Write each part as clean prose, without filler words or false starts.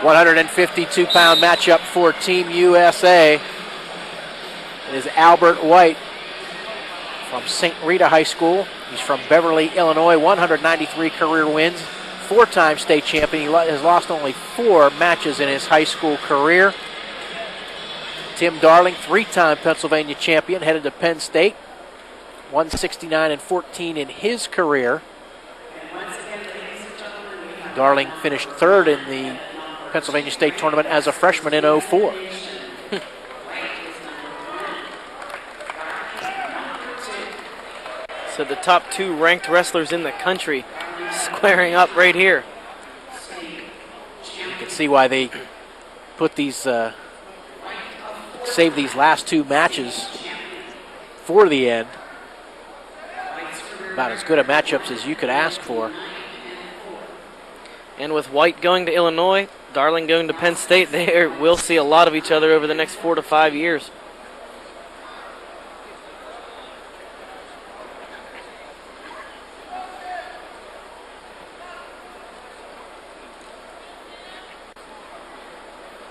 152-pound matchup for Team USA. It is Albert White from St. Rita High School. He's from Beverly, Illinois, 193 career wins, four-time state champion. He has lost only 4 matches in his high school career. Tim Darling, three-time Pennsylvania champion, headed to Penn State, 169-14 in his career. Darling finished third in the Pennsylvania State Tournament as a freshman in 04. So the top 2 ranked wrestlers in the country squaring up right here. You can see why they put these, save these last 2 matches for the end. About as good a matchups as you could ask for. And with White going to Illinois, Darling going to Penn State, they will see a lot of each other over the next 4 to 5 years.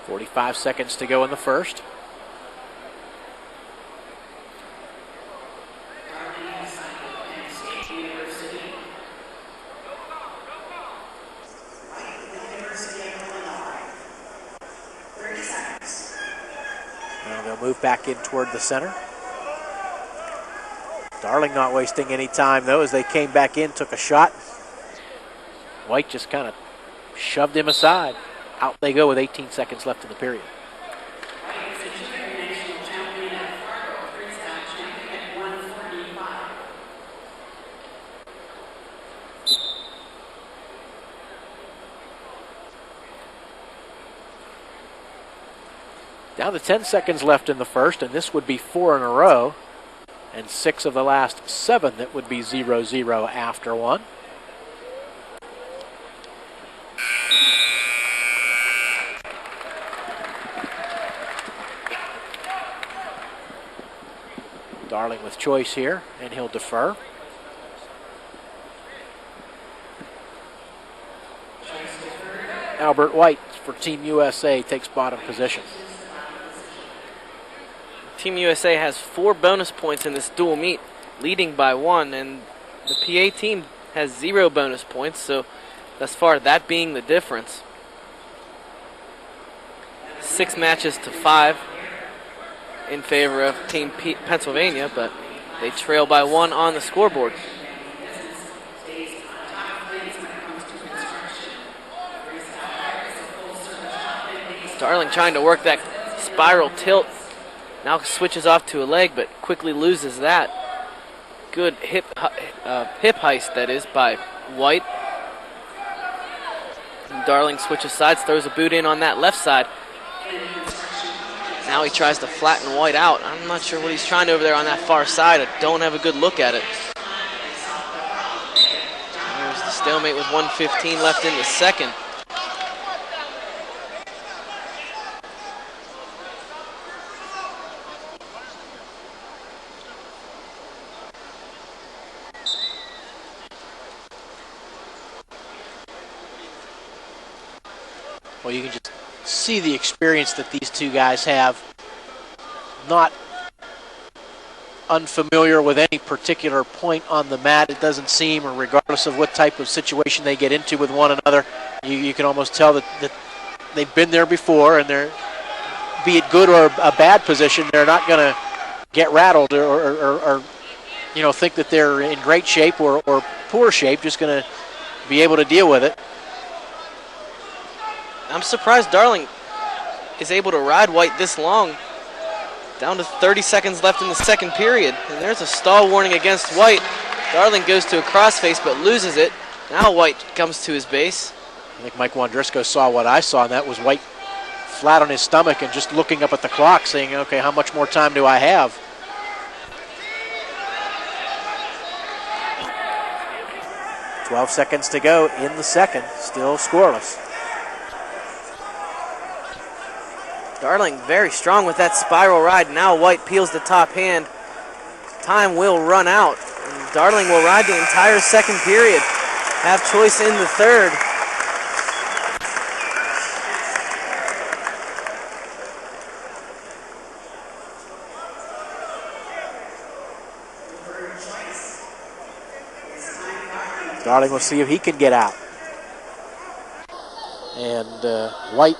.45 seconds to go in the first. Now they'll move back in toward the center. Darling not wasting any time, though, as they came back in, took a shot. White just kind of shoved him aside. Out they go with 18 seconds left in the period. Down to 10 seconds left in the first, and this would be 4 in a row, and 6 of the last 7 that would be 0-0 after one. Darling with choice here, and he'll defer. Albert White for Team USA takes bottom position. Team USA has 4 bonus points in this dual meet, leading by 1, and the PA team has 0 bonus points, so thus far that being the difference. 6 matches to 5 in favor of Team Pennsylvania, but they trail by 1 on the scoreboard. Darling trying to work that spiral tilt. Now switches off to a leg, but quickly loses that. Good hip heist, that is, by White. And Darling switches sides, throws a boot in on that left side. Now he tries to flatten White out. I'm not sure what he's trying to over there on that far side. I don't have a good look at it. There's the stalemate with 1:15 left in the second. Well, you can just see the experience that these two guys have. Not unfamiliar with any particular point on the mat, it doesn't seem, or regardless of what type of situation they get into with one another, you can almost tell that they've been there before, and they're, be it good or a bad position, they're not going to get rattled or you know, think that they're in great shape or poor shape, just going to be able to deal with it. I'm surprised Darling is able to ride White this long. Down to 30 seconds left in the second period. And there's a stall warning against White. Darling goes to a crossface but loses it. Now White comes to his base. I think Mike Wondrisco saw what I saw, and that was White flat on his stomach and just looking up at the clock saying, okay, how much more time do I have? "12 seconds to go in the second, still scoreless. Darling very strong with that spiral ride. Now White peels the top hand. Time will run out. And Darling will ride the entire second period. Have choice in the third. Darling will see if he can get out. And White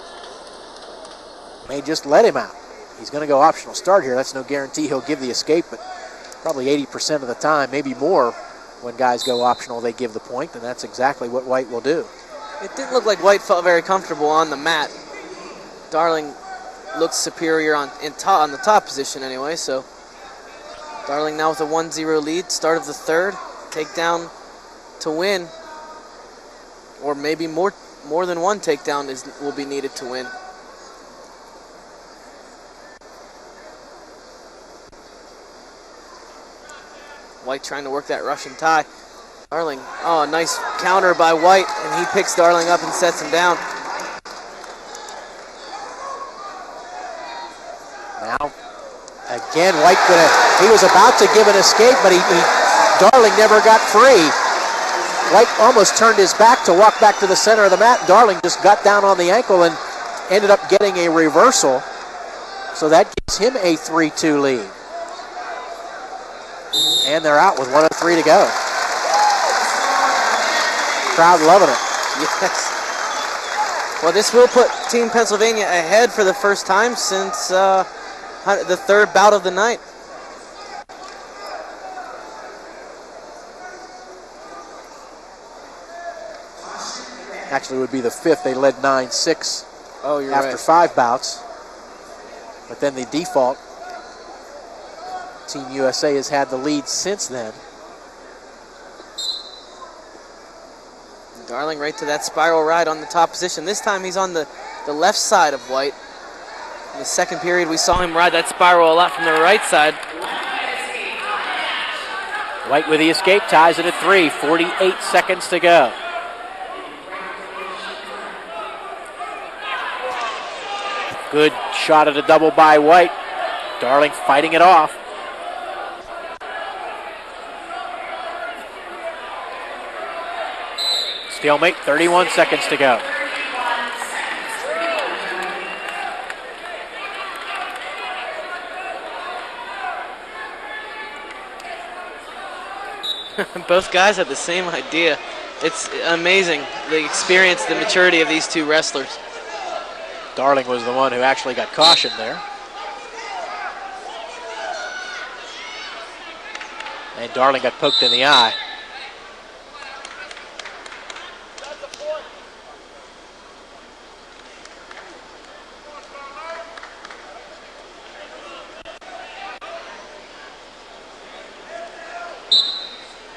may just let him out. He's going to go optional start here. That's no guarantee he'll give the escape, but probably 80% of the time, maybe more, when guys go optional, they give the point, and that's exactly what White will do. It didn't look like White felt very comfortable on the mat. Darling looks superior on the top position anyway, so Darling now with a 1-0 lead, start of the third, takedown to win, or maybe more than one takedown will be needed to win. White trying to work that Russian tie. Darling, oh, nice counter by White, and he picks Darling up and sets him down. Now, again, White he was about to give an escape, but Darling never got free. White almost turned his back to walk back to the center of the mat. Darling just got down on the ankle and ended up getting a reversal. So that gives him a 3-2 lead. And they're out with 1:03 to go. Crowd loving it. Yes. Well, this will put Team Pennsylvania ahead for the first time since the third bout of the night. Actually, it would be the fifth. They led 9-6 after right. 5 bouts. But then the default, Team USA has had the lead since then. Darling right to that spiral ride on the top position. This time he's on the left side of White. In the second period, we saw him ride that spiral a lot from the right side. White with the escape ties it at 3, 48 seconds to go. Good shot at a double by White. Darling fighting it off. Stalemate, 31 seconds to go. Both guys have the same idea. It's amazing, the experience, the maturity of these two wrestlers. Darling was the one who actually got cautioned there. And Darling got poked in the eye.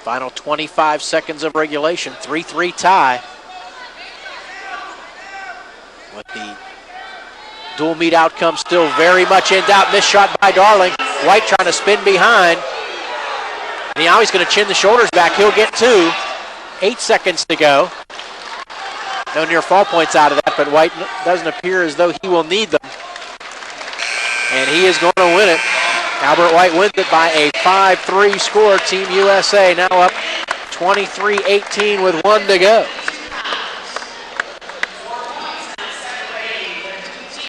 Final 25 seconds of regulation, 3-3 tie. With the dual meet outcome still very much in doubt. Missed shot by Darling. White trying to spin behind. And now he's going to chin the shoulders back. He'll get 2. 8 seconds to go. No near fall points out of that, but White doesn't appear as though he will need them. And he is going to win it. Albert White wins it by a 5-3 score. Team USA now up 23-18 with 1 to go.